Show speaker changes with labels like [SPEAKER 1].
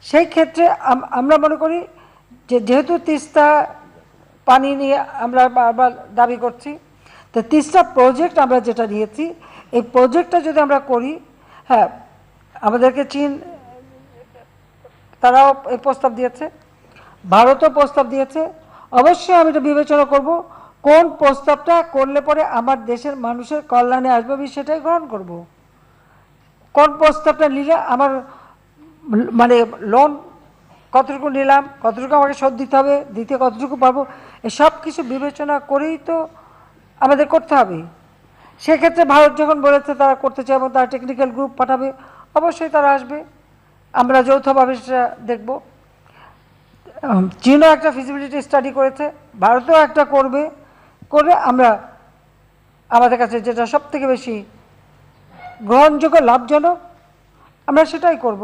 [SPEAKER 1] সেই ক্ষেত্রে আমরা মনে করি যে যেহেতু তিস্তা পানি নিয়ে আমরা বারবার দাবি করছি, তো তিস্তা প্রজেক্ট আমরা যেটা নিয়েছি, এই প্রজেক্টটা যদি আমরা করি, হ্যাঁ আমাদেরকে চীন তারাও এই প্রস্তাব দিয়েছে, ভারতও প্রস্তাব দিয়েছে। অবশ্যই আমি এটা বিবেচনা করব কোন প্রস্তাবটা করলে পরে আমার দেশের মানুষের কল্যাণে আসবে, আমি সেটাই গ্রহণ করব। কোন প্রস্তাবটা নিলে আমার মানে লোন কতটুকু নিলাম, কতটুকু আমাকে শোধ দিতে হবে, দিতে কতটুকু পারবো, এসব কিছু বিবেচনা করেই তো আমাদের করতে হবে। সেক্ষেত্রে ভারত যখন বলেছে তারা করতে চায় এবং তারা টেকনিক্যাল গ্রুপ পাঠাবে, অবশ্যই তারা আসবে, আমরা যৌথভাবে সেটা দেখব। চীনও একটা ফিজিবিলিটি স্টাডি করেছে, ভারতও একটা করবে, করে আমরা আমাদের কাছে যেটা সবথেকে বেশি গ্রহণযোগ্য লাভজনক আমরা সেটাই করব।